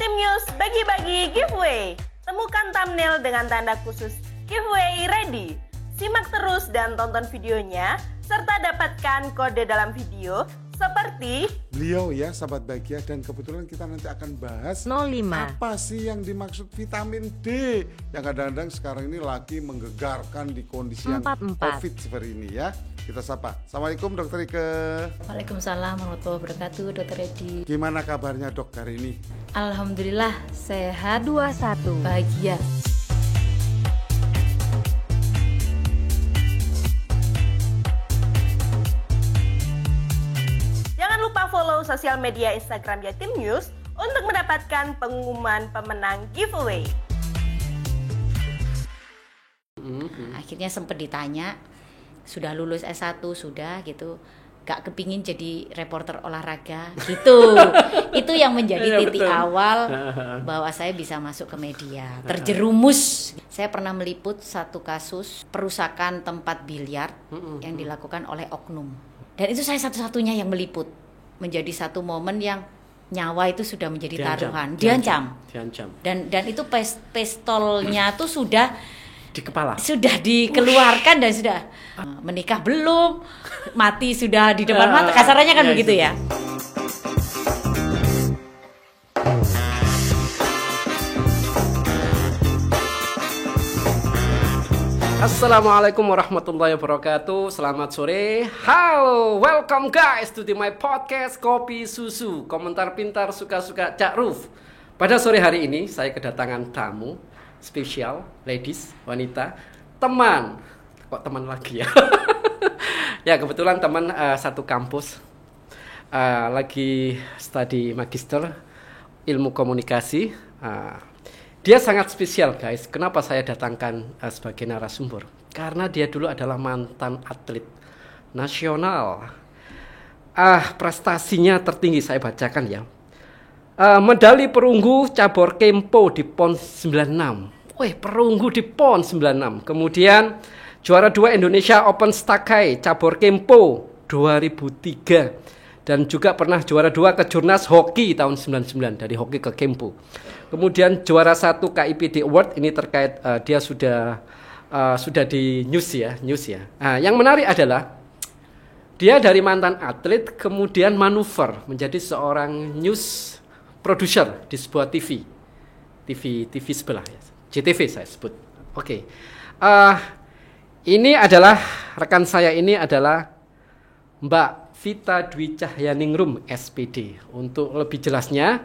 Jatim News bagi-bagi giveaway. Temukan thumbnail dengan tanda khusus giveaway ready. Simak terus dan tonton videonya, serta dapatkan kode dalam video seperti beliau ya, sahabat bahagia. Dan kebetulan kita nanti akan bahas 05. apa sih yang dimaksud vitamin D yang kadang-kadang sekarang ini lagi menggegarkan di kondisi yang 44. COVID seperti ini ya. Kita sapa. Assalamualaikum Dokter Ike. Waalaikumsalam warahmatullahi wabarakatuh, Dokter Edi. Gimana kabarnya dok hari ini? Alhamdulillah sehat, 21. bahagia. Jangan lupa follow sosial media Instagram Jatim News untuk mendapatkan pengumuman pemenang giveaway. Akhirnya sempat ditanya, sudah lulus S1 sudah gitu, gak kepingin jadi reporter olahraga gitu. Itu yang menjadi titik awal bahwa saya bisa masuk ke media. Terjerumus. Saya pernah meliput satu kasus perusakan tempat biliar yang dilakukan oleh oknum. Dan itu saya satu-satunya yang meliput. Menjadi satu momen yang nyawa itu sudah menjadi taruhan. Diancam. Dan itu pistolnya tuh sudah di kepala. Sudah dikeluarkan dan sudah menikah belum, mati sudah di depan mata. Kasarannya kan begitu ya. Assalamualaikum warahmatullahi wabarakatuh. Selamat sore. Halo, welcome guys to my podcast Kopi Susu. Komentar pintar suka-suka Cak Ruf. Pada sore hari ini saya kedatangan tamu spesial, ladies, wanita, teman. Kok teman lagi ya? Ya kebetulan teman satu kampus, lagi studi magister ilmu komunikasi. Dia sangat spesial guys. Kenapa saya datangkan sebagai narasumber? Karena dia dulu adalah mantan atlet nasional. Prestasinya tertinggi saya bacakan ya. Medali perunggu cabur kempo di PON 96. Wih, perunggu di PON 96. Kemudian juara 2 Indonesia Open Stakai cabur kempo 2003. Dan juga pernah juara 2 Kejurnas Hoki tahun 99, dari hoki ke kempo. Kemudian juara 1 KIPD Award, ini terkait dia sudah di news ya. Yang menarik adalah dia dari mantan atlet kemudian manuver menjadi seorang news producer di sebuah TV sebelah ya. JTV saya sebut. Oke. Ini adalah rekan saya, ini adalah Mbak Vita Dwi Cahyaningrum SPD. Untuk lebih jelasnya,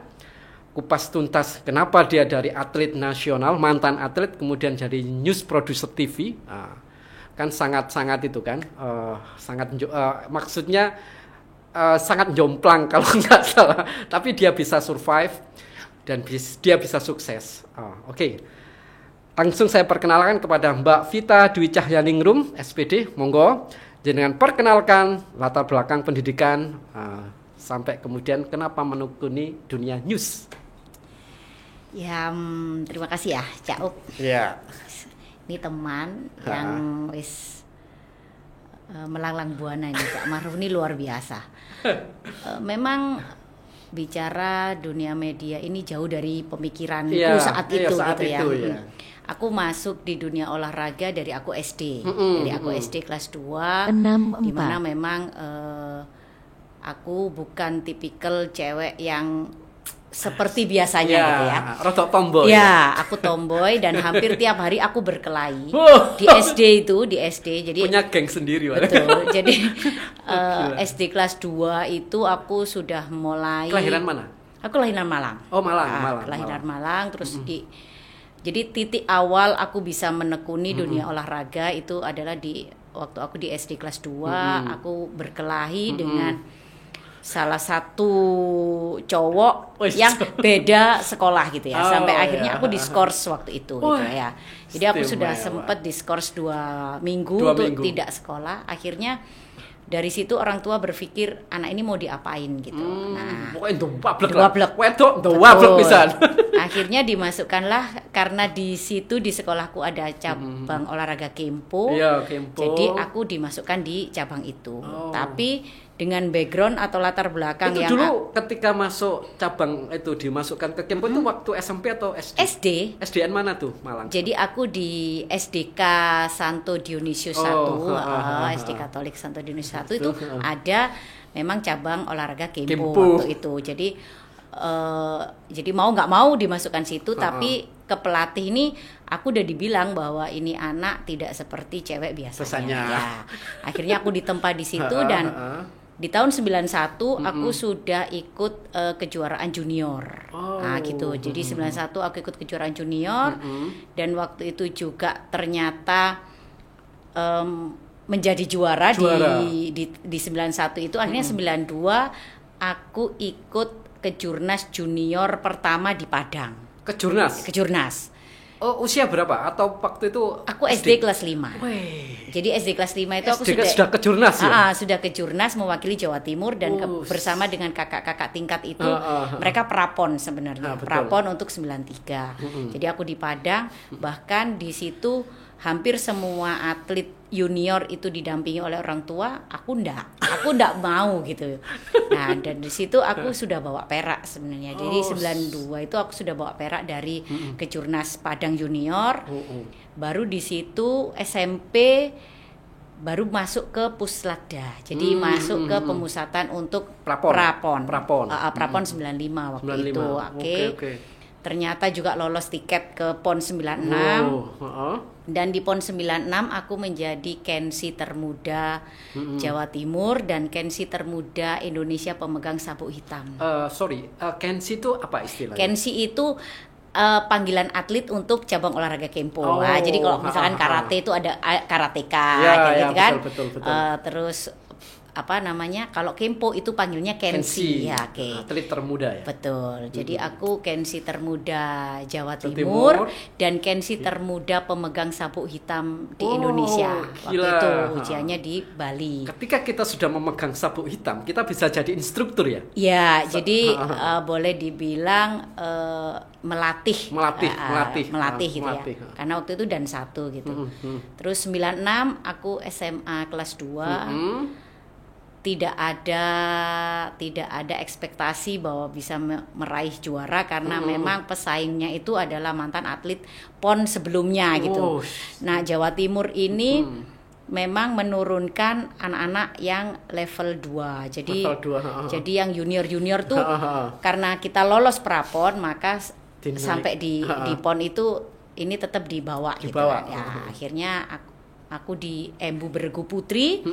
kupas tuntas kenapa dia dari atlet nasional, mantan atlet kemudian jadi news producer TV. Kan sangat itu kan, maksudnya sangat jomplang kalau nggak salah, tapi dia bisa survive dan dia bisa sukses. Oke. Langsung saya perkenalkan kepada Mbak Vita Dwi Cahyaningrum SPD. Monggo jenengan perkenalkan latar belakang pendidikan sampai kemudian kenapa menekuni dunia news. Ya, terima kasih ya, Cak Up. Ya. Ini teman yang wis melanglang buana ini, Cak Maruf ini luar biasa. Memang bicara dunia media ini jauh dari pemikiranku saat itu gitu ya. Aku masuk di dunia olahraga dari aku SD. Dari aku SD kelas 2 di mana memang aku bukan tipikal cewek yang seperti biasanya gitu ya. Rodok tomboy. Ya, aku tomboy dan hampir tiap hari aku berkelahi. Di SD. Jadi punya geng sendiri. Betul. Jadi SD kelas 2 itu aku sudah mulai. Kelahiran mana? Aku kelahiran Malang. Oh, Malang. Kelahiran Malang terus jadi titik awal aku bisa menekuni dunia olahraga itu adalah waktu aku di SD kelas 2, aku berkelahi dengan salah satu cowok yang beda sekolah gitu ya. Sampai akhirnya aku diskors waktu itu gitu ya. Jadi aku sudah sempat diskors 2 minggu untuk tidak sekolah. Akhirnya dari situ orang tua berpikir anak ini mau diapain gitu. Nah, wablek pisan. Akhirnya dimasukkanlah karena di situ di sekolahku ada cabang olahraga kempo. Iya, kempo. Jadi aku dimasukkan di cabang itu. Tapi dengan background atau latar belakang Itu yang dulu ketika masuk cabang itu dimasukkan ke Kempo itu waktu SMP atau SD? SD. SDN mana tuh Malang? Jadi aku di SDK Santo Dionysius 1, SD Katolik Santo Dionysius 1 itu ada memang cabang olahraga Kempo waktu itu. Jadi mau nggak mau dimasukkan situ, tapi ke pelatih ini aku udah dibilang bahwa ini anak tidak seperti cewek biasanya. Ya, akhirnya aku ditempa di situ dan di tahun 91 aku sudah ikut kejuaraan junior. Nah gitu. Jadi 91 aku ikut kejuaraan junior dan waktu itu juga ternyata menjadi juara. Di 91 itu. Akhirnya 92 aku ikut kejurnas junior pertama di Padang. Kejurnas. Oh, usia berapa? Atau waktu itu aku SD kelas 5. Wih. Jadi SD kelas 5 itu aku sudah kejurnas ya? Sudah kejurnas mewakili Jawa Timur dan bersama dengan kakak-kakak tingkat itu mereka prapon sebenarnya. Prapon untuk 93. Jadi aku di Padang, bahkan di situ hampir semua atlet junior itu didampingi oleh orang tua, aku enggak mau gitu. Nah, dan di situ aku sudah bawa perak sebenarnya. Jadi 92 itu aku sudah bawa perak dari kejurnas Padang junior. Baru di situ SMP baru masuk ke Puslatda. Jadi masuk ke pemusatan untuk prapon. Prapon 95 waktu itu. Oke. Ternyata juga lolos tiket ke PON 96. Dan di PON 96 aku menjadi Kensi termuda Jawa Timur dan Kensi termuda Indonesia pemegang sabuk hitam. Kensi itu apa istilahnya? Kensi itu panggilan atlet untuk cabang olahraga Kempo. Nah, jadi kalau misalkan karate itu ada karateka gitu kan. Betul. Terus apa namanya, kalau Kempo itu panggilnya Kensi. Ya, atlet termuda ya. Betul. Jadi aku Kensi termuda Jawa Timur dan Kensi termuda pemegang sabuk hitam di Indonesia. Waktu itu ujiannya di Bali. Ketika kita sudah memegang sabuk hitam, kita bisa jadi instruktur ya? Ya, jadi boleh dibilang melatih gitu ya. Karena waktu itu dan 1 gitu. Terus 96 aku SMA kelas 2. Tidak ada ekspektasi bahwa bisa meraih juara karena memang pesaingnya itu adalah mantan atlet PON sebelumnya gitu. Nah, Jawa Timur ini memang menurunkan anak-anak yang level 2. Jadi yang junior tuh karena kita lolos prapon maka sampai di PON itu ini tetap dibawa gitu kan. Ya, akhirnya aku di Embu Bergu Putri.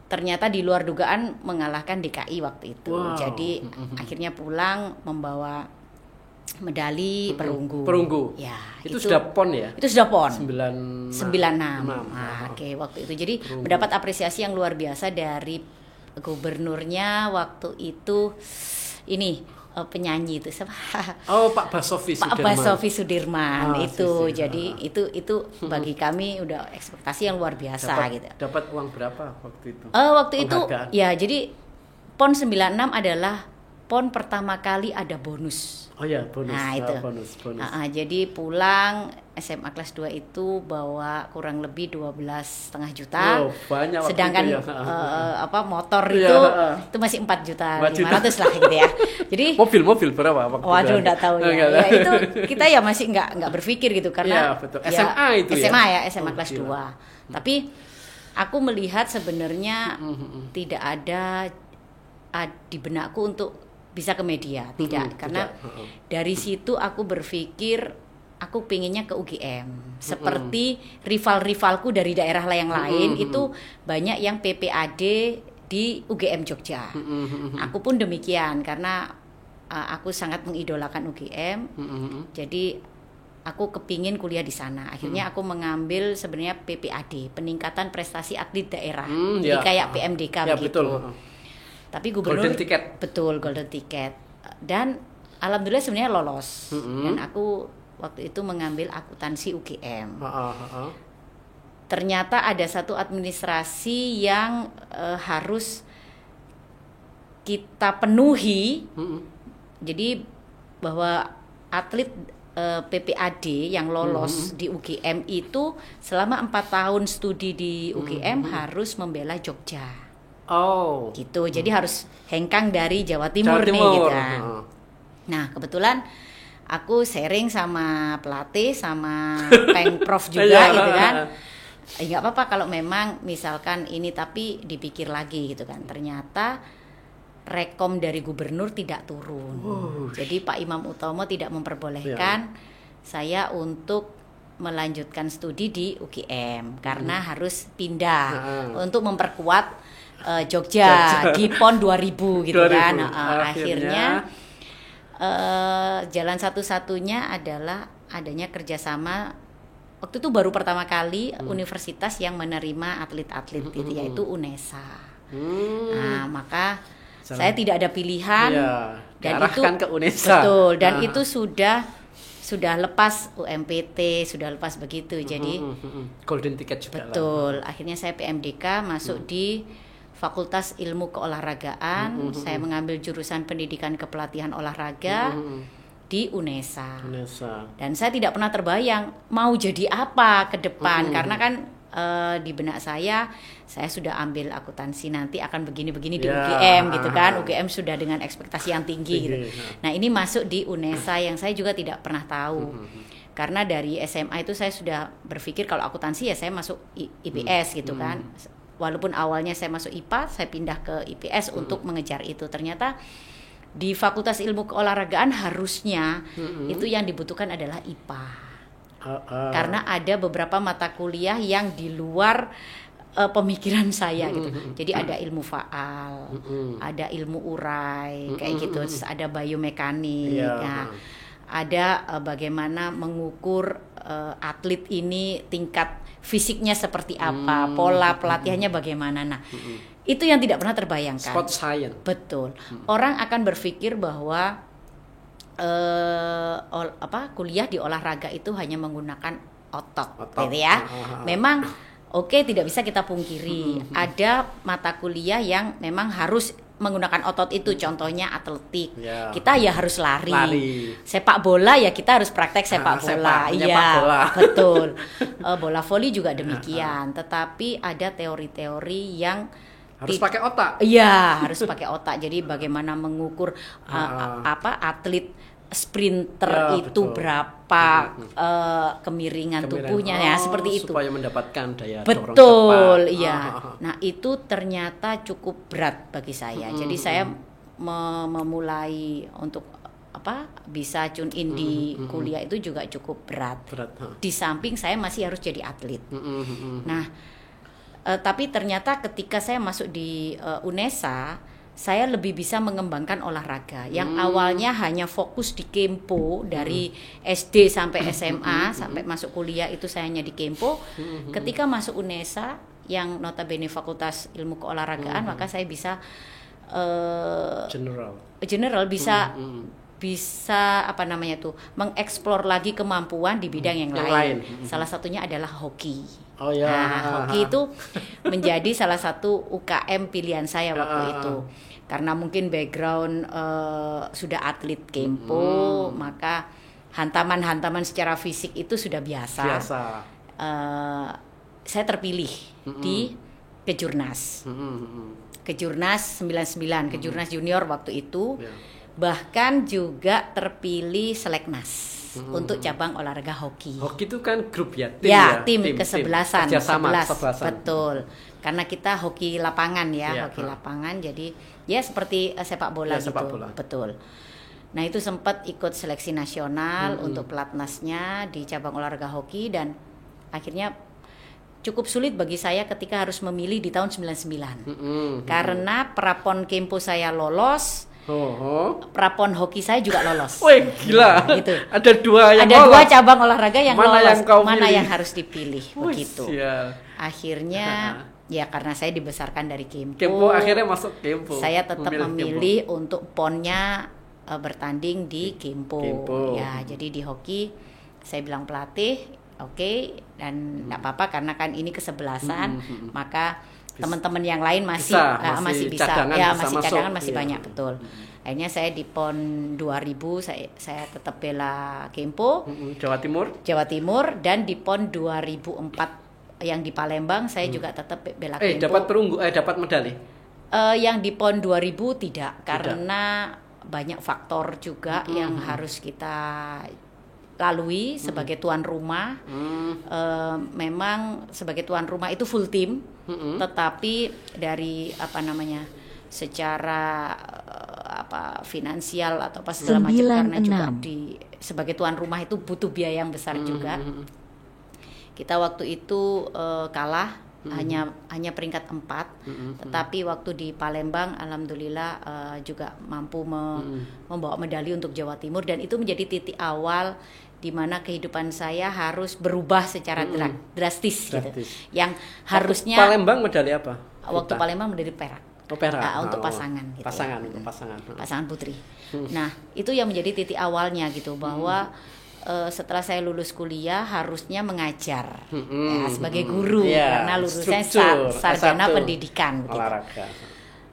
Ternyata di luar dugaan mengalahkan DKI waktu itu. Jadi akhirnya pulang membawa medali perunggu. Ya, itu sudah PON ya? Itu sudah PON. 96. Oke, waktu itu. Jadi mendapat apresiasi yang luar biasa dari gubernurnya waktu itu penyanyi itu siapa? Pak Basofi Sudirman itu. Jadi itu bagi kami udah ekspektasi yang luar biasa gitu. Dapat uang berapa waktu itu? Waktu itu ya, jadi PON 96 adalah PON pertama kali ada bonus. Oh ya, bonus. Nah, itu. Bonus. Jadi pulang SMA kelas 2 itu bawa kurang lebih 12,5 juta. Banyak. Sedangkan itu motor itu masih 4 juta 500 lah gitu ya. Jadi mobil berapa waktu itu? Waduh, enggak tahu ya. Ya itu kita ya masih enggak berpikir gitu karena betul. SMA itu SMA kelas 2. Tapi aku melihat sebenarnya tidak ada di benakku untuk bisa ke media, karena dari situ aku berpikir aku pinginnya ke UGM. Seperti rival-rivalku dari daerah yang lain itu banyak yang PPAD di UGM Jogja. Aku pun demikian karena aku sangat mengidolakan UGM. Jadi aku kepingin kuliah di sana. Akhirnya aku mengambil sebenarnya PPAD, peningkatan prestasi atlet daerah. Jadi kayak PMDK begitu. Betul. Tapi gubernur golden ticket. Betul, golden ticket. Dan alhamdulillah sebenarnya lolos. Dan aku waktu itu mengambil akuntansi UGM. Ternyata ada satu administrasi yang harus kita penuhi. Jadi bahwa atlet PPAD yang lolos di UGM itu selama 4 tahun studi di UGM harus membela Jogja. Oh. gitu. Jadi harus hengkang dari Jawa Timur, Jawa nih Timur. gitu kan. Nah, kebetulan aku sharing sama pelatih sama Pengprov juga gitu kan. Nggak apa-apa kalau memang misalkan ini, tapi dipikir lagi gitu kan. Ternyata rekom dari gubernur tidak turun. Jadi Pak Imam Utomo tidak memperbolehkan saya untuk melanjutkan studi di UGM karena harus pindah untuk memperkuat Jogja di PON 2000 gitu 2000. kan. Akhirnya jalan satu-satunya adalah adanya kerjasama. Waktu itu baru pertama kali universitas yang menerima atlet-atlet gitu, yaitu UNESA. Nah, maka saya tidak ada pilihan dan itu ke UNESA. Betul, dan itu sudah lepas UMPT, sudah lepas begitu. Jadi golden ticket juga. betul. Akhirnya saya PMDK masuk di Fakultas Ilmu Keolahragaan. Saya mengambil jurusan Pendidikan Kepelatihan Olahraga di UNESA. Dan saya tidak pernah terbayang mau jadi apa ke depan karena kan di benak saya sudah ambil akuntansi, nanti akan begini-begini di UGM gitu kan. UGM sudah dengan ekspektasi yang tinggi gitu. Nah, ini masuk di UNESA yang saya juga tidak pernah tahu. Karena dari SMA itu saya sudah berpikir kalau akuntansi ya saya masuk IPS gitu kan. Walaupun awalnya saya masuk IPA, saya pindah ke IPS untuk mengejar itu. Ternyata di Fakultas Ilmu Keolahragaan harusnya itu yang dibutuhkan adalah IPA. Karena ada beberapa mata kuliah yang di luar pemikiran saya gitu. Jadi ada ilmu faal, ada ilmu urai, kayak gitu. Terus ada biomekanik. Nah, ada bagaimana mengukur atlet ini tingkat fisiknya seperti apa, pola pelatihannya bagaimana. Nah, itu yang tidak pernah terbayangkan. Sport science. Betul. Orang akan berpikir bahwa kuliah di olahraga itu hanya menggunakan otot. Gitu ya. Memang tidak bisa kita pungkiri. Ada mata kuliah yang memang harus menggunakan otot itu, contohnya atletik. Kita ya harus lari. Sepak bola ya kita harus praktek sepak bola. Iya, betul. Bola voli juga demikian. Tetapi ada teori-teori yang harus pakai otak. Iya, harus pakai otak. Jadi bagaimana mengukur atlet sprinter itu betul. Berapa kemiringan tubuhnya ya, seperti itu. Supaya mendapatkan daya dorong cepat. Betul, iya. Nah, itu ternyata cukup berat bagi saya. Jadi saya memulai untuk bisa tune in di kuliah itu juga cukup berat. Di samping saya masih harus jadi atlet. Nah, tapi ternyata ketika saya masuk di UNESA, saya lebih bisa mengembangkan olahraga yang awalnya hanya fokus di Kempo dari SD sampai SMA sampai masuk kuliah itu saya hanya di Kempo. Ketika masuk UNESA yang notabene Fakultas Ilmu Keolahragaan, maka saya bisa general bisa mengeksplor lagi kemampuan di bidang yang lain. Salah satunya adalah hoki. Hoki itu menjadi salah satu UKM pilihan saya waktu itu. Karena mungkin background sudah atlet Kempo, maka hantaman-hantaman secara fisik itu sudah biasa. Saya terpilih di Kejurnas. Kejurnas 99, Kejurnas junior waktu itu. Bahkan juga terpilih seleknas untuk cabang olahraga hoki. Hoki itu kan grup ya? Tim kesebelasan. 11. Betul. Karena kita hoki lapangan hoki lapangan. Jadi ya seperti sepak bola gitu. Betul. Nah, itu sempat ikut seleksi nasional untuk pelatnasnya di cabang olahraga hoki, dan akhirnya cukup sulit bagi saya ketika harus memilih di tahun 99. Karena prapon Kempo saya lolos. Prapon hoki saya juga lolos. Wih, gila. Gitu. Ada dua cabang olahraga yang lolos. Mana yang harus dipilih? Begitu. Akhirnya ya karena saya dibesarkan dari Kempo. Akhirnya masuk Kempo. Saya tetap memilih untuk ponnya bertanding di Kempo. Ya, jadi di hoki saya bilang pelatih, dan enggak apa-apa karena kan ini kesebelasan, maka teman-teman yang lain masih bisa cadangan masih banyak, betul. Akhirnya saya di PON 2000 saya tetap bela Kempo Jawa Timur, dan di PON 2004 yang di Palembang saya juga tetap bela Kempo. Dapat medali? Yang di PON 2000 tidak, karena banyak faktor juga yang harus kita lalui sebagai tuan rumah. Memang sebagai tuan rumah itu full tim, tetapi dari secara finansial atau apa segala macam, karena juga sebagai tuan rumah itu butuh biaya yang besar juga. Kita waktu itu kalah hanya peringkat 4, tetapi waktu di Palembang alhamdulillah juga mampu membawa medali untuk Jawa Timur, dan itu menjadi titik awal di mana kehidupan saya harus berubah secara drastis gitu. Yang harusnya Palembang medali apa? Waktu Palembang medali perak. Untuk pasangan gitu. Pasangan putri. Nah, itu yang menjadi titik awalnya gitu, bahwa setelah saya lulus kuliah harusnya mengajar sebagai guru, karena lulusnya sarjana pendidikan gitu.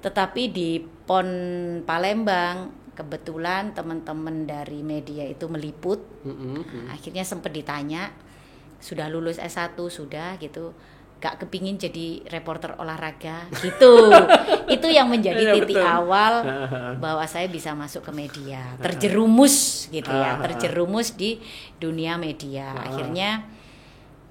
Tetapi di PON Palembang kebetulan teman-teman dari media itu meliput. Akhirnya sempat ditanya, sudah lulus S1 sudah gitu, gak kepingin jadi reporter olahraga gitu. Itu yang menjadi titik awal bahwa saya bisa masuk ke media, terjerumus gitu ya, terjerumus di dunia media. Akhirnya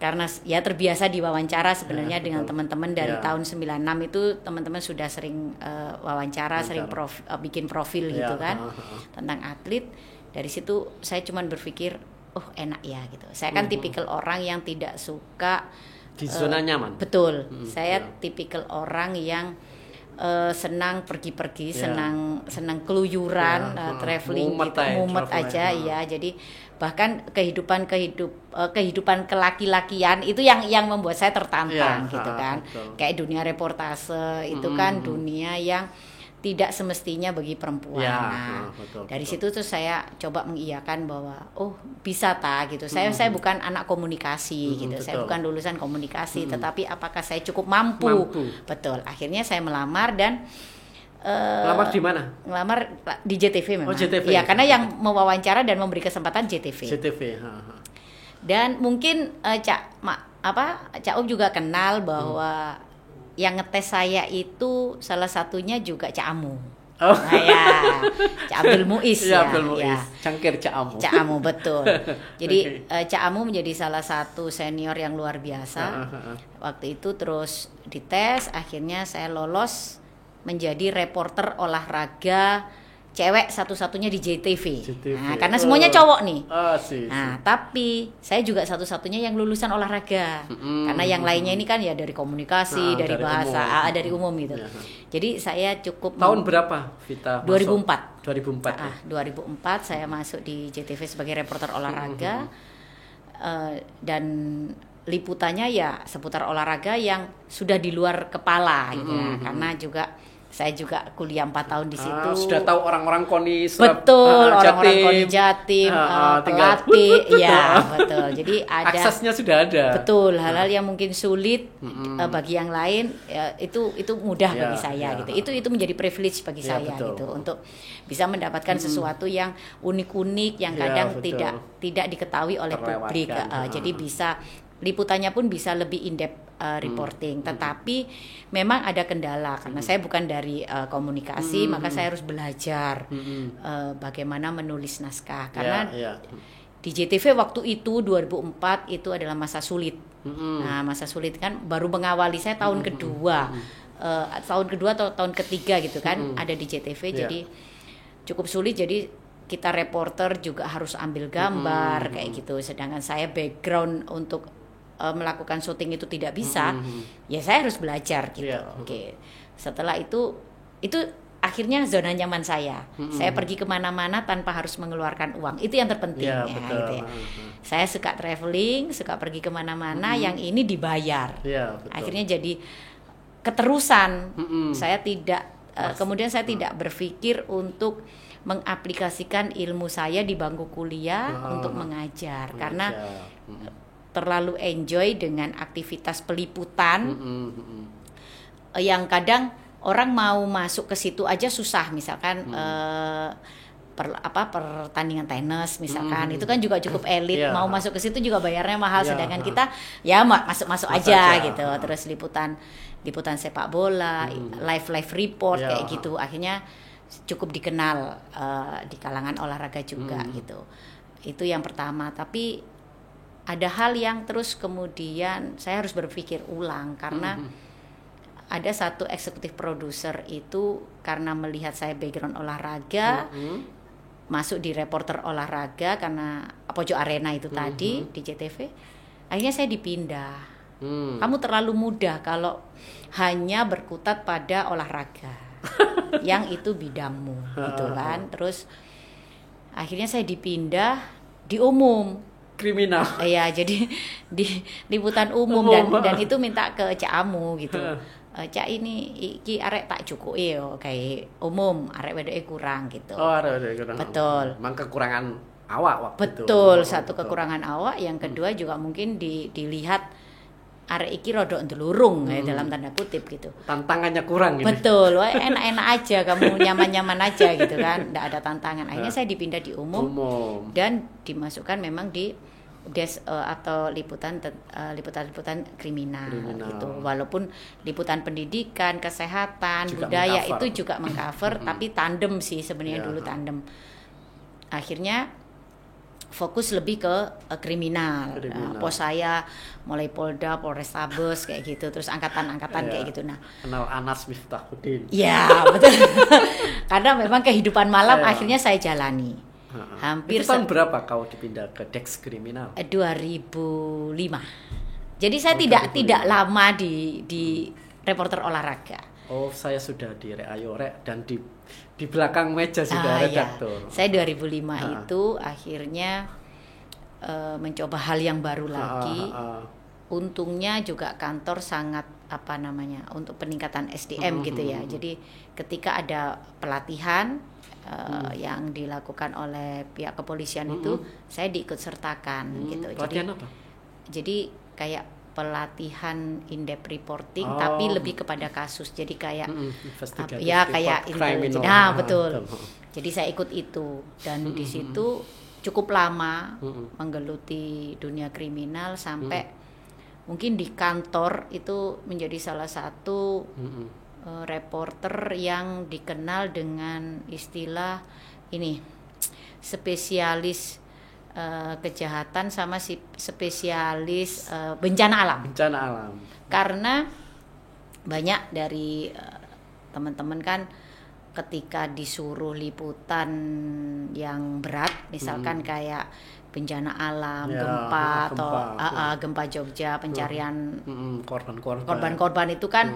karena ya terbiasa diwawancara sebenarnya dengan teman-teman dari tahun 96 itu, teman-teman sudah sering wawancara, sering bikin profil gitu kan tentang atlet. Dari situ saya cuman berpikir, oh enak ya gitu. Saya kan tipikal orang yang tidak suka di zona nyaman. Betul. Saya tipikal orang yang senang pergi-pergi, senang keluyuran, traveling gitu, mumet aja ya. Jadi bahkan kehidupan kelaki-lakian itu yang membuat saya tertantang gitu kan. Betul. Kayak dunia reportase itu kan dunia yang tidak semestinya bagi perempuan. Dari situ tuh saya coba mengiyakan bahwa bisa gitu. Saya bukan anak komunikasi gitu. Saya bukan lulusan komunikasi, tetapi apakah saya cukup mampu? Betul. Akhirnya saya melamar dan melamar di mana? Melamar di JTV memang. JTV. Iya, karena yang mewawancara dan memberi kesempatan JTV. Dan mungkin Cak Up juga kenal bahwa yang ngetes saya itu salah satunya juga Cak Amu. Nah, ya, Cak Abdul Muiz ya. Cangkir Cak Amu. Cak Amu, betul. Jadi Cak Amu menjadi salah satu senior yang luar biasa. Waktu itu terus dites, akhirnya saya lolos menjadi reporter olahraga cewek satu-satunya di JTV. Nah, karena semuanya cowok nih. Nah, tapi saya juga satu-satunya yang lulusan olahraga. Karena yang lainnya ini kan ya dari komunikasi, dari bahasa, umum. Dari umum gitu. Jadi saya cukup tahun berapa Vita? 2004. 2004 saya masuk di JTV sebagai reporter olahraga. Dan liputannya ya seputar olahraga yang sudah di luar kepala gitu ya. Karena juga saya juga kuliah 4 tahun di situ. Sudah tahu orang-orang KONI. Betul, orang-orang KONI Jatim, pelatih, ya betul. Jadi ada aksesnya sudah ada. Betul, hal-hal yang mungkin sulit bagi yang lain, ya, itu mudah bagi saya gitu. Itu menjadi privilege bagi saya betul. Gitu untuk bisa mendapatkan sesuatu yang unik-unik yang kadang tidak diketahui oleh publik. Jadi bisa liputannya pun bisa lebih in-depth reporting, tetapi memang ada kendala karena saya bukan dari komunikasi, maka saya harus belajar bagaimana menulis naskah karena di JTV waktu itu 2004 itu adalah masa sulit. Nah, masa sulit kan baru mengawali saya tahun kedua, atau tahun ketiga gitu kan ada di JTV, jadi cukup sulit. Jadi kita reporter juga harus ambil gambar kayak gitu, sedangkan saya background untuk melakukan syuting itu tidak bisa, ya saya harus belajar gitu. Oke. Setelah itu akhirnya zona nyaman saya. Saya pergi kemana-mana tanpa harus mengeluarkan uang. Itu yang terpenting gitu ya. Saya suka traveling, suka pergi kemana-mana. Yang ini dibayar. Akhirnya jadi keterusan. Saya tidak. Kemudian saya tidak berpikir untuk mengaplikasikan ilmu saya di bangku kuliah untuk mengajar karena terlalu enjoy dengan aktivitas peliputan yang kadang orang mau masuk ke situ aja susah. Misalkan pertandingan tenis misalkan, itu kan juga cukup elit, Iya. mau masuk ke situ juga bayarnya mahal, Iya. sedangkan kita ya masuk aja gitu. Terus liputan sepak bola, live report Iya. kayak gitu, akhirnya cukup dikenal di kalangan olahraga juga gitu. Itu yang pertama. Tapi ada hal yang terus kemudian saya harus berpikir ulang karena ada satu eksekutif produser itu karena melihat saya background olahraga, masuk di reporter olahraga karena Pojok Arena itu tadi di JTV, akhirnya saya dipindah. Kamu terlalu mudah kalau hanya berkutat pada olahraga yang itu bidangmu gitu kan. Terus akhirnya saya dipindah di umum. Kriminal. Iya, jadi di liputan umum dan itu minta ke Cak Amu gitu. Cak ini iki arek tak cukup yo kayak umum, arek wedoke kurang gitu. Oh, ada kurang. Betul. Memang kekurangan awak waktu itu. Betul, satu kekurangan awak, yang kedua juga mungkin dilihat arek iki rodok ndelurung ya, dalam tanda kutip gitu. Tantangannya kurang ini. Betul, wah, enak-enak aja, kamu nyaman-nyaman aja gitu kan, enggak ada tantangan. Akhirnya saya dipindah di umum. Dan dimasukkan memang di atau liputan kriminal gitu. Walaupun liputan pendidikan, kesehatan, juga budaya meng-cover. itu juga mengcover, tapi tandem sih sebenarnya dulu tandem. Akhirnya fokus lebih ke kriminal. Pos saya mulai Polda, Polrestabes kayak gitu, terus angkatan-angkatan kayak gitu. Nah, kenal Anas Miftahuddin. ya betul. Karena memang kehidupan malam akhirnya saya jalani. Hampir itu tahun berapa kau dipindah ke Dex Kriminal? 2005. Jadi saya tidak lama di reporter olahraga. Oh, saya sudah di Ayo Rek dan di belakang meja sudah redaktur. Ya. Saya 2005 itu akhirnya mencoba hal yang baru lagi. Untungnya juga kantor sangat untuk peningkatan SDM gitu ya. Jadi ketika ada pelatihan yang dilakukan oleh pihak kepolisian itu, saya diikut sertakan gitu. Pelatihan apa? Jadi kayak pelatihan in-depth reporting, tapi lebih kepada kasus. Jadi kayak kayak betul. Jadi saya ikut itu dan di situ cukup lama menggeluti dunia kriminal sampai mungkin di kantor itu menjadi salah satu reporter yang dikenal dengan istilah ini spesialis kejahatan sama spesialis bencana alam. Karena banyak dari teman-teman kan ketika disuruh liputan yang berat, misalkan kayak bencana alam, gempa atau gempa Jogja, pencarian korban-korban itu kan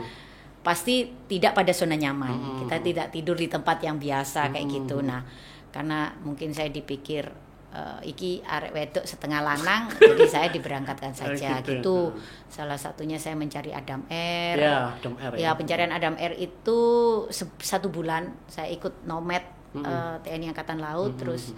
pasti tidak pada zona nyaman. Kita tidak tidur di tempat yang biasa kayak gitu. Nah, karena mungkin saya dipikir iki arek wedok setengah lanang, jadi saya diberangkatkan saja gitu. Salah satunya saya mencari Adam R. Ya, pencarian Adam R itu 1 bulan saya ikut nomad TNI Angkatan Laut. Terus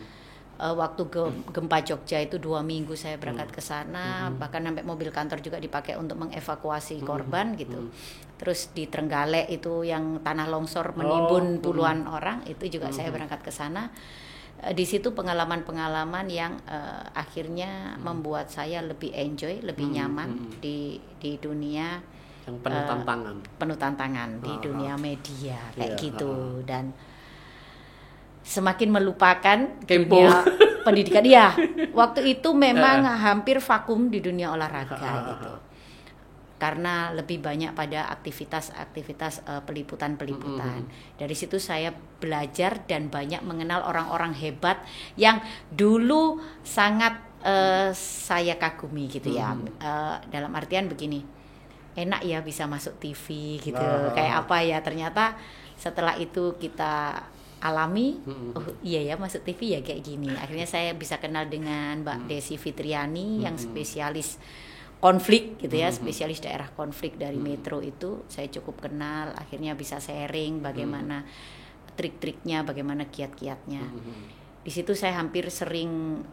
waktu gempa Jogja itu 2 minggu saya berangkat ke sana, bahkan sampai mobil kantor juga dipakai untuk mengevakuasi korban gitu. Terus di Trenggalek itu yang tanah longsor menimbun puluhan orang, itu juga saya berangkat ke sana. Di situ pengalaman-pengalaman yang akhirnya membuat saya lebih enjoy, lebih nyaman di dunia yang penuh tantangan di dunia media kayak gitu. Dan semakin melupakan dunia pendidikan. Ya, waktu itu memang hampir vakum di dunia olahraga gitu. Karena lebih banyak pada aktivitas peliputan. Dari situ saya belajar dan banyak mengenal orang-orang hebat yang dulu sangat saya kagumi gitu ya. Dalam artian begini, enak ya bisa masuk TV gitu. Kayak apa ya, ternyata setelah itu kita alami, oh iya ya masuk TV ya kayak gini. Akhirnya saya bisa kenal dengan Mbak Desi Fitriani yang spesialis konflik gitu ya, spesialis daerah konflik dari Metro itu saya cukup kenal. Akhirnya bisa sharing bagaimana trik-triknya, bagaimana kiat-kiatnya. Di situ saya hampir sering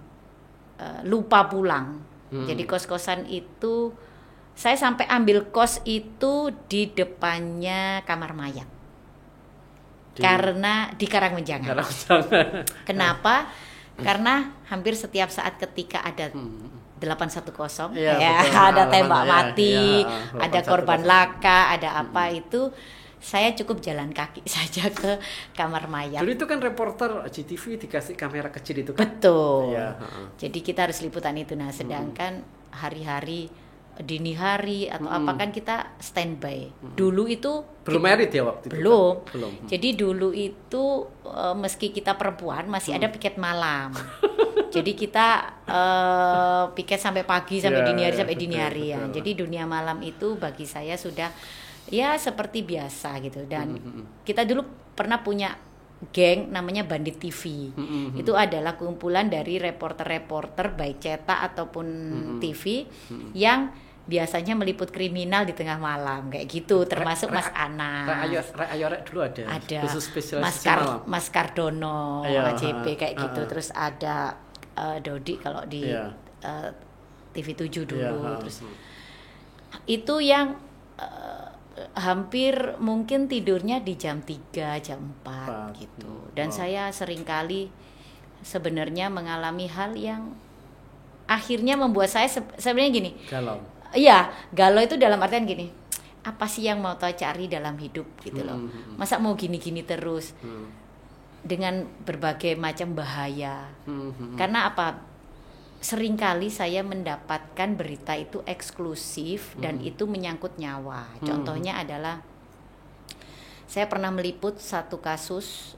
lupa pulang. Jadi kos-kosan itu saya sampai ambil kos itu di depannya kamar mayat. karena di Karangmenjangan. Karangmenjangan. Kenapa? Karena hampir setiap saat ketika ada 810 Iya, ya, betul. ada tembak Ya, mati, ya, ada 810. korban laka, ada apa itu, saya cukup jalan kaki saja ke kamar mayat. Dulu itu kan reporter GTV dikasih kamera kecil itu kan. Betul. Iya, heeh. Jadi kita harus liputan itu. Nah, sedangkan hari-hari dini hari atau apa kan kita standby. Dulu itu Belum merit ya waktu itu? belum. Kan? Belum. Jadi dulu itu meski kita perempuan masih ada piket malam. Jadi kita piket sampai pagi, sampai Ya, dini hari, ya, sampai dini betul, hari ya. betul. Jadi dunia malam itu bagi saya sudah ya seperti biasa gitu. Dan kita dulu pernah punya geng namanya Bandit TV. Itu adalah kumpulan dari reporter-reporter baik cetak ataupun TV yang biasanya meliput kriminal di tengah malam kayak gitu, termasuk Mas Ana. Ayo dulu ada. Khusus spesialis malam. Mas Cardono, Iya, AJP kayak gitu. Terus ada Dodi kalau di Iya. TV7 dulu. Iya, Terus itu yang hampir mungkin tidurnya di jam 3, jam 4 gitu. Dan saya seringkali sebenarnya mengalami hal yang akhirnya membuat saya sebenarnya gini. Galau. Iya, galau itu dalam artian gini. Apa sih yang mau tahu cari dalam hidup gitu loh. Masa mau gini-gini terus. Dengan berbagai macam bahaya. Karena apa? Seringkali saya mendapatkan berita itu eksklusif dan itu menyangkut nyawa. Contohnya adalah saya pernah meliput satu kasus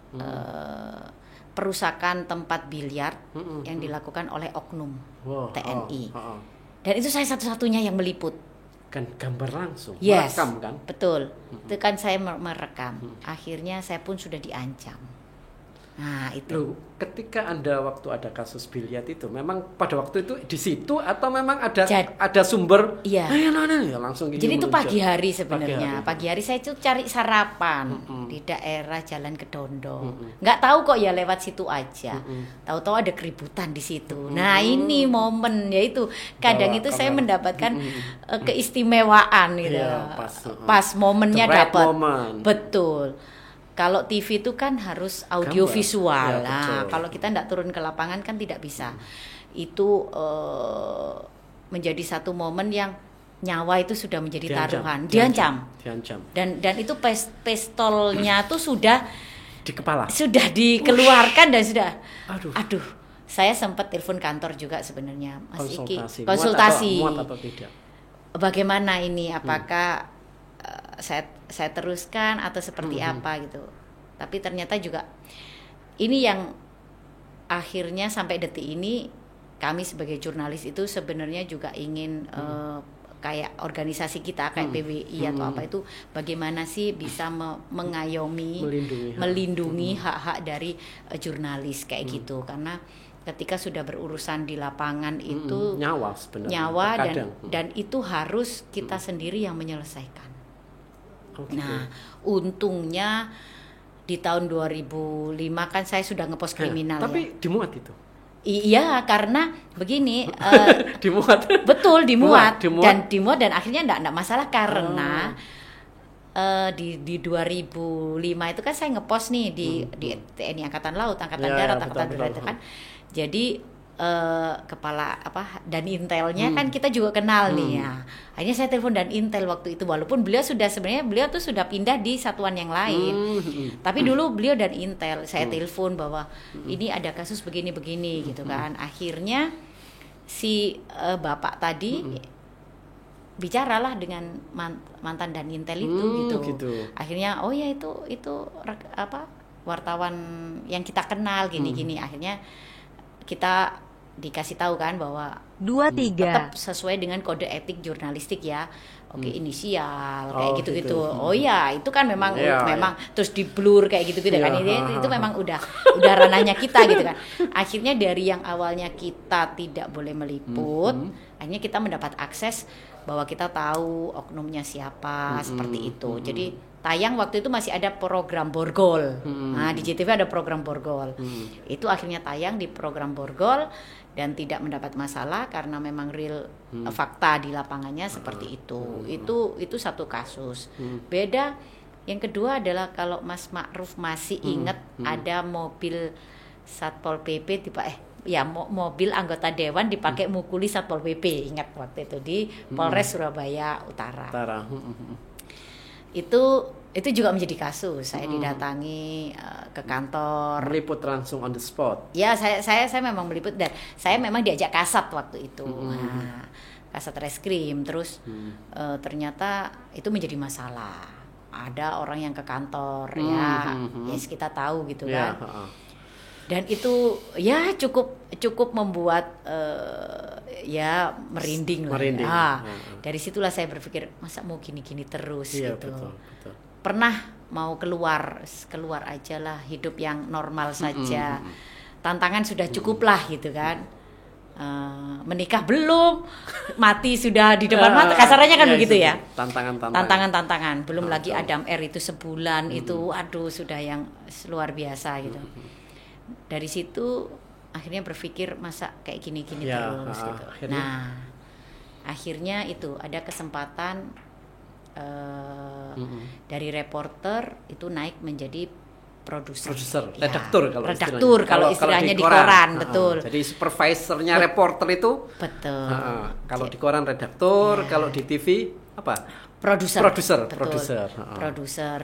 perusakan tempat biliar yang dilakukan oleh oknum TNI. Dan itu saya satu-satunya yang meliput. Kan gambar langsung, Yes, merekam kan? betul. Itu kan saya merekam. Akhirnya saya pun sudah diancam. Nah itu. Loh, ketika Anda waktu ada kasus biliar itu, memang pada waktu itu di situ atau memang ada sumber? Iya. Ya langsung gini. Jadi itu muncul. pagi hari sebenarnya. Pagi hari saya itu cari sarapan Mm-mm. di daerah Jalan Kedondong. Nggak tahu kok ya lewat situ aja. Tahu-tahu ada keributan di situ. Nah ini momen yaitu kadang Bawa itu saya kamera. mendapatkan keistimewaan gitu. Iya, Pas momennya The right dapat. moment. Betul. Kalau TV itu kan harus audio Gambar. visual. Ya, Nah, betul. kalau kita nggak turun ke lapangan kan tidak bisa. Itu menjadi satu momen yang nyawa itu sudah menjadi taruhan. Diancam. Dan itu pistolnya tuh sudah Di kepala. dikeluarkan dan sudah. Aduh. Saya sempat telepon kantor juga sebenarnya, Mas Iki. Konsultasi. Konsultasi. Muat atau tidak? Bagaimana ini? Apakah saya teruskan atau seperti apa gitu? Tapi ternyata juga ini yang akhirnya sampai detik ini kami sebagai jurnalis itu sebenarnya juga ingin kayak organisasi kita kayak PWI atau apa itu bagaimana sih bisa mengayomi, melindungi hak-hak dari jurnalis kayak gitu, karena ketika sudah berurusan di lapangan itu nyawa sebenarnya. nyawa Kadang. dan itu harus kita sendiri yang menyelesaikan. Oh, gitu. Nah, untungnya di tahun 2005 kan saya sudah ngepost kriminal tapi ya. dimuat itu. Iya, karena begini, Dimuat. betul dimuat Dimuat. dan akhirnya enggak masalah karena di 2005 itu kan saya ngepost nih di TNI Angkatan Laut, Angkatan Darat, Angkatan Darat kan. Jadi kepala dan intelnya kan kita juga kenal nih ya. Akhirnya saya telepon dan intel waktu itu, walaupun beliau tuh sudah pindah di satuan yang lain. Tapi dulu beliau dan intel saya telepon bahwa ini ada kasus begini-begini gitu kan. Akhirnya si bapak tadi bicaralah dengan mantan dan intel itu gitu. Akhirnya oh ya itu wartawan yang kita kenal gini-gini. Akhirnya kita dikasih tahu kan bahwa 23 tetap sesuai dengan kode etik jurnalistik ya. Oke, inisial kayak Oh, gitu-gitu. gitu. Oh ya, itu kan memang Iya, terus di blur kayak gitu-gitu kan. Itu memang udah ranahnya kita gitu kan. Akhirnya dari yang awalnya kita tidak boleh meliput, akhirnya kita mendapat akses bahwa kita tahu oknumnya siapa seperti itu. Jadi tayang waktu itu masih ada program Borgol. Nah, di JTV ada program Borgol. Itu akhirnya tayang di program Borgol dan tidak mendapat masalah karena memang real fakta di lapangannya seperti itu. Itu satu kasus. Beda Yang kedua adalah kalau Mas Ma'ruf masih ingat ada mobil Satpol PP mobil anggota dewan dipakai mukuli Satpol PP, ingat waktu itu di Polres Surabaya Utara. Itu juga menjadi kasus. Saya didatangi ke kantor. Meliput langsung on the spot. Ya, saya memang meliput dan saya memang diajak kasat waktu itu. Nah, kasat reskrim terus ternyata itu menjadi masalah. Ada orang yang ke kantor ya kita tahu gitu kan. Dan itu ya cukup membuat ya merinding lah. Dari situlah saya berpikir masa mau gini-gini terus gitu. Betul. Pernah mau keluar aja lah, hidup yang normal saja. Tantangan sudah cukup lah gitu kan. Menikah belum, mati sudah di depan mata, kasarannya kan begitu ya. Tantangan belum lagi Adam R itu sebulan itu aduh sudah yang luar biasa gitu. Dari situ akhirnya berpikir masa kayak gini-gini terus gitu. Nah, akhirnya itu ada kesempatan dari reporter itu naik menjadi produser, redaktur kalau istilahnya di koran, betul. Jadi supervisornya reporter itu betul. Kalau di koran redaktur, kalau di TV apa? Produser.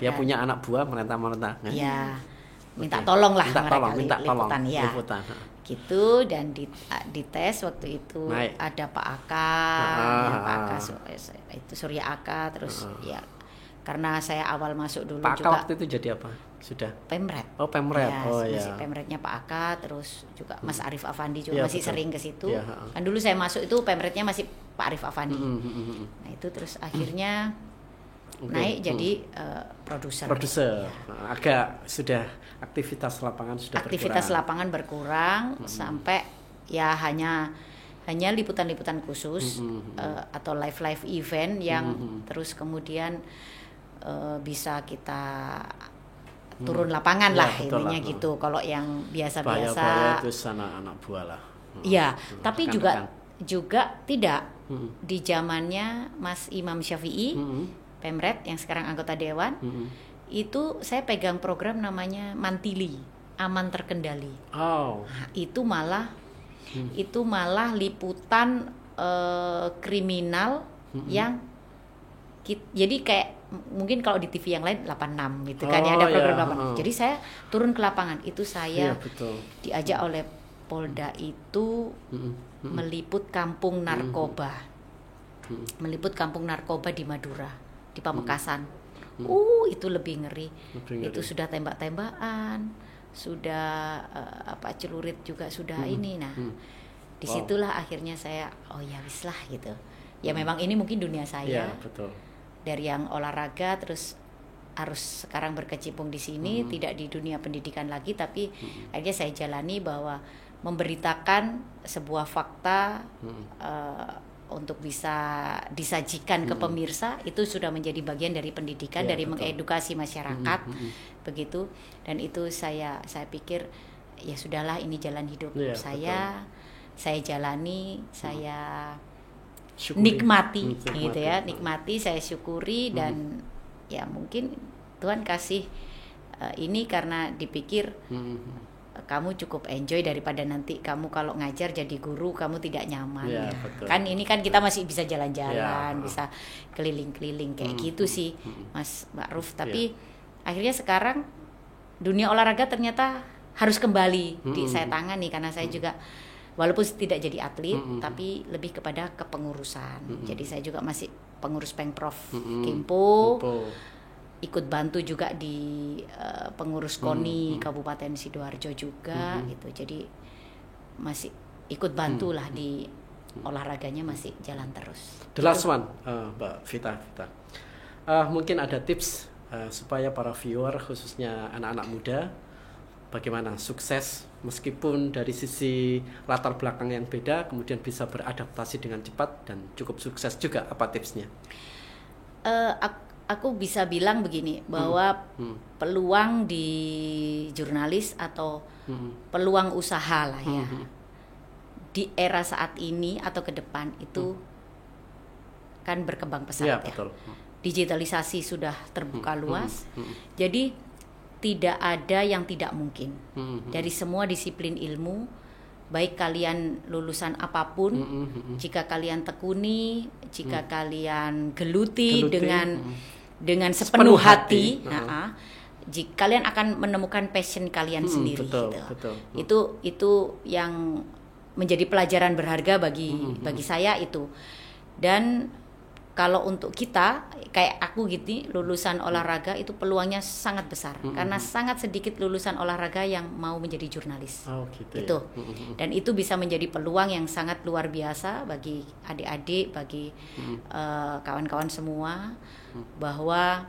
Dia punya anak buah merentah-merentah. Ya, minta tolong lah liputan ya. Gitu dan di tes waktu itu ada Pak Aka, Pak Aka itu Surya Aka terus ya. Karena saya awal masuk dulu Pak Aka juga waktu itu jadi apa? Sudah Pemret. Oh, Pemret. Ya, masih Pemretnya Pak Aka, terus juga Mas Arif Afandi juga masih sering ke situ. Kan dulu saya masuk itu Pemretnya masih Pak Arif Afandi. Nah, itu terus akhirnya naik jadi produser. Agak sudah aktivitas lapangan berkurang sampai ya hanya liputan-liputan khusus atau live event yang terus kemudian bisa kita turun lapangan lah intinya gitu. Kalau yang biasa-biasa itu anak buah lah. Iya, tapi juga tidak di zamannya Mas Imam Syafi'i, Pemret yang sekarang anggota dewan, itu saya pegang program namanya Mantili, Aman Terkendali. Nah, itu malah liputan kriminal yang jadi kayak mungkin kalau di TV yang lain 86 gitu kan ya ada program 86. Jadi saya turun ke lapangan. Itu saya diajak oleh Polda itu meliput kampung narkoba. Meliput kampung narkoba di Madura, di Pamekasan. Itu lebih ngeri. Itu sudah tembak-tembakan, sudah celurit juga sudah ini. Nah, disitulah akhirnya saya ya wis lah gitu. Ya memang ini mungkin dunia saya. Dari yang olahraga terus harus sekarang berkecimpung di sini, tidak di dunia pendidikan lagi, tapi akhirnya saya jalani bahwa memberitakan sebuah fakta untuk bisa disajikan ke pemirsa itu sudah menjadi bagian dari pendidikan, dari mengedukasi masyarakat, begitu. Dan itu saya pikir ya sudahlah, ini jalan hidup saya jalani, saya nikmati gitu ya, nikmati, saya syukuri dan ya mungkin Tuhan kasih ini karena dipikir kamu cukup enjoy daripada nanti kamu kalau ngajar jadi guru kamu tidak nyaman ya. Kan ini kan kita masih bisa jalan-jalan, bisa keliling-keliling kayak gitu sih Mas Ma'ruf. Tapi akhirnya sekarang dunia olahraga ternyata harus kembali saya tangani karena saya juga walaupun tidak jadi atlet tapi lebih kepada kepengurusan. Jadi saya juga masih pengurus Pengprov Kempo. Ikut bantu juga di pengurus KONI Kabupaten Sidoarjo juga gitu. Jadi masih ikut bantulah di olahraganya, masih jalan terus. The last one, Mbak Vita. Mungkin ada tips supaya para viewer khususnya anak-anak muda bagaimana sukses meskipun dari sisi latar belakang yang beda kemudian bisa beradaptasi dengan cepat dan cukup sukses juga, apa tipsnya? Aku bisa bilang begini bahwa peluang di jurnalis atau peluang usaha lah ya di era saat ini atau ke depan itu kan berkembang pesat ya. digitalisasi sudah terbuka luas. Jadi tidak ada yang tidak mungkin. Dari semua disiplin ilmu, baik kalian lulusan apapun, jika kalian tekuni, jika kalian geluti dengan sepenuh hati, jika kalian akan menemukan passion kalian sendiri. Betul. Itu yang menjadi pelajaran berharga bagi saya itu. Dan kalau untuk kita kayak aku gitu lulusan olahraga itu peluangnya sangat besar karena sangat sedikit lulusan olahraga yang mau menjadi jurnalis. Gitu. Dan itu bisa menjadi peluang yang sangat luar biasa bagi adik-adik, bagi kawan-kawan semua, bahwa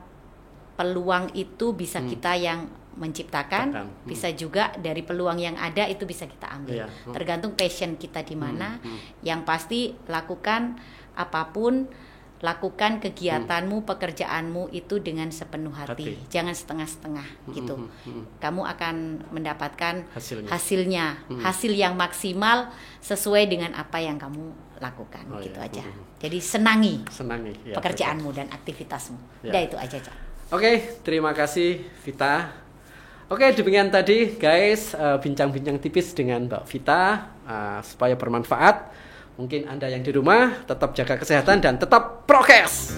peluang itu bisa kita yang menciptakan, bisa juga dari peluang yang ada itu bisa kita ambil. Tergantung passion kita di mana. Yang pasti lakukan apapun, lakukan kegiatanmu, pekerjaanmu itu dengan sepenuh hati. Jangan setengah-setengah gitu. Kamu akan mendapatkan hasilnya, hasil yang maksimal sesuai dengan apa yang kamu lakukan. Gitu aja. Jadi senangi pekerjaanmu dan aktivitasmu. Udah itu aja, Cak. Oke, terima kasih Vita. Oke, demikian tadi guys bincang-bincang tipis dengan Mbak Vita supaya bermanfaat. Mungkin Anda yang di rumah tetap jaga kesehatan dan tetap prokes.